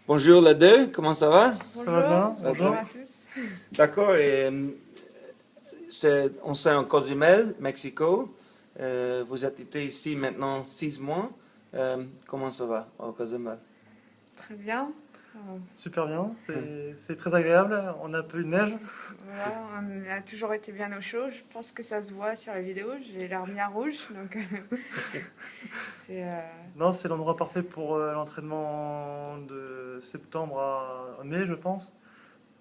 Bonjour les deux, comment ça va? Ça va bien? Ça va Bonjour. bien? D'accord, et on s'est en Cozumel, Mexico. Vous êtes été ici maintenant 6 mois. Comment ça va au Cozumel? Très bien. Super bien, c'est très agréable. On a un peu de neige. Voilà, on a toujours été bien au chaud. Je pense que ça se voit sur la vidéo. J'ai l'air bien rouge, donc c'est Non, c'est l'endroit parfait pour l'entraînement de septembre à mai, je pense.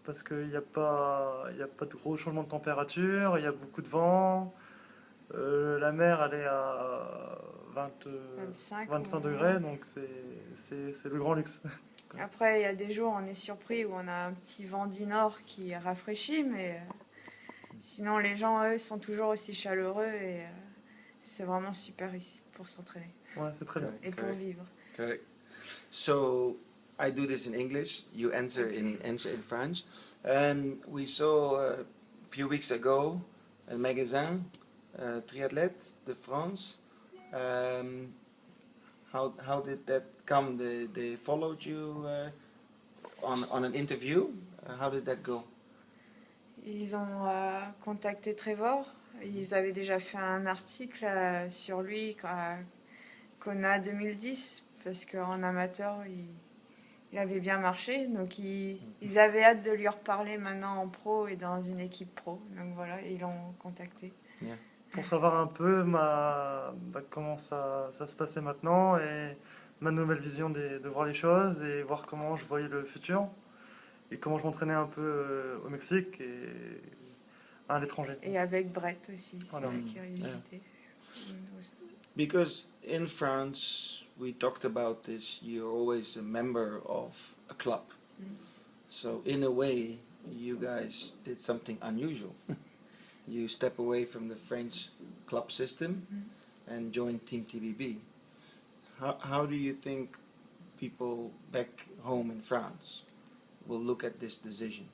Parce qu'il y a pas de gros changements de température, il y a beaucoup de vent. La mer, elle est à 20, 25. 25 degrés, donc c'est le grand luxe. Après, il y a des jours, on est surpris où on a un petit vent du nord qui rafraîchit, mais sinon, les gens, eux, sont toujours aussi chaleureux et c'est vraiment super ici pour s'entraîner Ouais, c'est très bien. et pour Correct. vivre. Correct. So I do this in English. You answer in French. We saw a few weeks ago a magazine, Triathlète de France. How did that come? They followed you on an interview. How did that go? Ils ont contacté Trevor. Ils avaient déjà fait un article sur lui Kona 2010 parce qu'en amateur, il avait bien marché. Donc ils avaient hâte de lui reparler maintenant en pro et dans une équipe pro. Donc voilà, ils l'ont contacté. Pour savoir un peu comment ça se passait maintenant et ma nouvelle vision de voir les choses et voir comment je voyais le futur et comment je m'entraînais un peu au Mexique et à l'étranger. Et avec Brett aussi, c'est Voilà. la curiosité. Because in France, we talked about this. You're always a member of a club. So in a way, you guys did something unusual. You step away from the French club system and join Team TBB. How do you think people back home in France will look at this decision?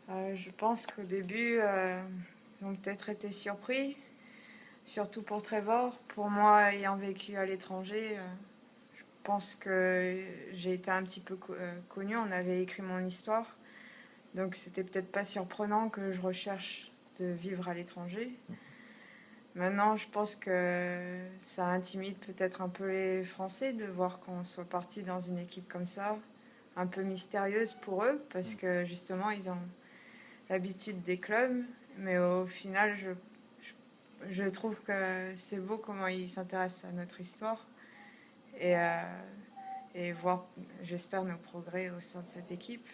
Je pense qu'au début, ils ont peut-être été surpris, surtout pour Trevor. Pour moi, ayant vécu à l'étranger, je pense que j'ai été un petit peu connue. On avait écrit mon histoire, donc c'était peut-être pas surprenant que je recherche de vivre à l'étranger. Maintenant, je pense que ça intimide peut-être un peu les Français de voir qu'on soit parti dans une équipe comme ça, un peu mystérieuse pour eux, parce que justement, ils ont l'habitude des clubs, mais au final, je trouve que c'est beau comment ils s'intéressent à notre histoire et voir, j'espère, nos progrès au sein de cette équipe.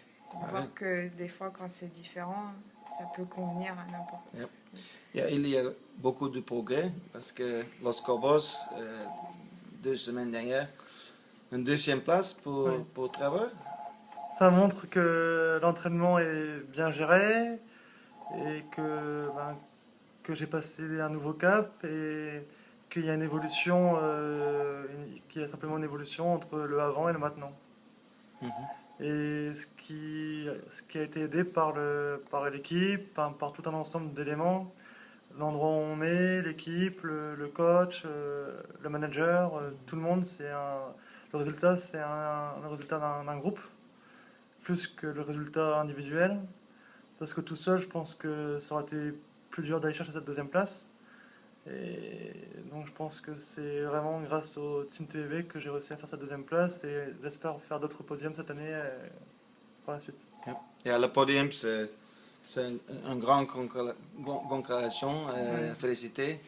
Voir que des fois, quand c'est différent, ça peut convenir à n'importe qui. Yeah, il y a beaucoup de progrès parce que Los Cobos, 2 semaines dernière, une deuxième place pour Trevor. Ça montre que l'entraînement est bien géré et que j'ai passé un nouveau cap et qu'il y a une évolution, qu'il y a simplement une évolution entre le avant et le maintenant. Et ce qui a été aidé par l'équipe, par tout un ensemble d'éléments, l'endroit où on est, l'équipe, le coach, le manager, tout le monde, le résultat, c'est le résultat d'un groupe, plus que le résultat individuel. Parce que tout seul, je pense que ça aurait été plus dur d'aller chercher cette deuxième place. Et donc je pense que c'est vraiment grâce au Team TVB que j'ai réussi à faire cette deuxième place et j'espère faire d'autres podiums cette année par la suite. Yeah, le podium, c'est une grande congrégation. Félicité.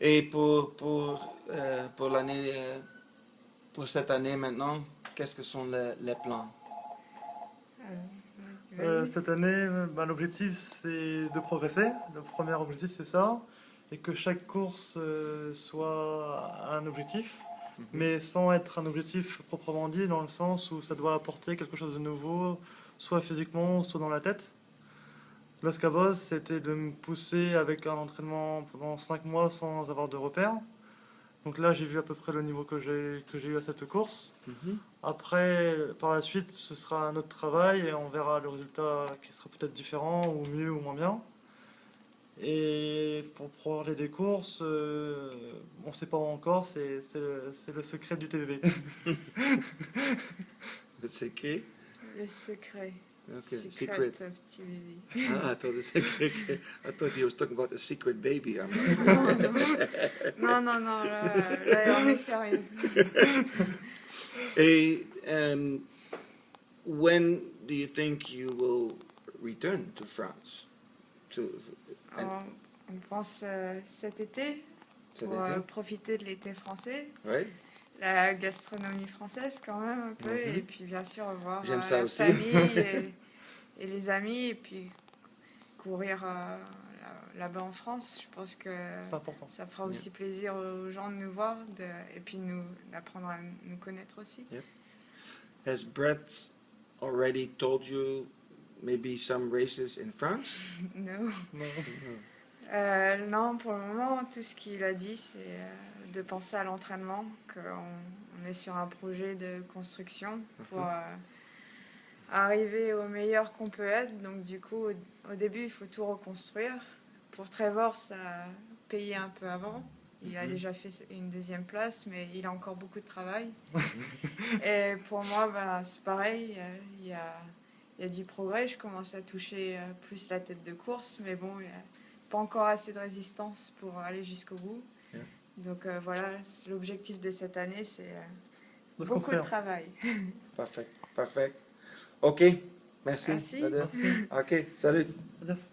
Et pour l'année, pour cette année maintenant, qu'est-ce que sont les plans? Cette année, l'objectif c'est de progresser. Le premier objectif c'est ça. Et que chaque course soit un objectif, mais sans être un objectif proprement dit, dans le sens où ça doit apporter quelque chose de nouveau, soit physiquement, soit dans la tête. Los Cabos, c'était de me pousser avec un entraînement pendant 5 mois sans avoir de repères. Donc là, j'ai vu à peu près le niveau que j'ai eu à cette course. Après, par la suite, ce sera un autre travail et on verra le résultat qui sera peut-être différent ou mieux ou moins bien. Et pour parler des courses, on ne sait pas encore, c'est le secret du TVB. C'est qui? Le secret. Okay, Secret secret. of TVV. Ah, I thought the secret. I thought he was talking about a secret baby. I'm Non, non, non, là, on est sérieux. Et when do you think you will return to France? On pense cet été Cet pour été? profiter de l'été français, Ouais. la gastronomie française quand même un peu, Mhm. et puis bien sûr voir J'aime ça la aussi. famille et les amis, et puis courir là-bas en France. Je pense que C'est important. ça fera aussi plaisir aux gens de nous voir et puis d'apprendre à nous connaître aussi. Has Brett already told you maybe some races in France? No. Non. Non, pour le moment, tout ce qu'il a dit, c'est de penser à l'entraînement, qu'on est sur un projet de construction pour arriver au meilleur qu'on peut être. Donc du coup, au début, il faut tout reconstruire. Pour Trevor, ça a payé un peu avant. Il a déjà fait une deuxième place, mais il a encore beaucoup de travail. Et pour moi, bah, c'est pareil, il y a du progrès. Je commence à toucher plus la tête de course, mais bon, il n'y a pas encore assez de résistance pour aller jusqu'au bout. Yeah. Donc voilà, l'objectif de cette année, c'est De se beaucoup de construire. travail. Parfait, parfait. OK, merci. Merci. Nadia. Merci. OK, salut. Yes.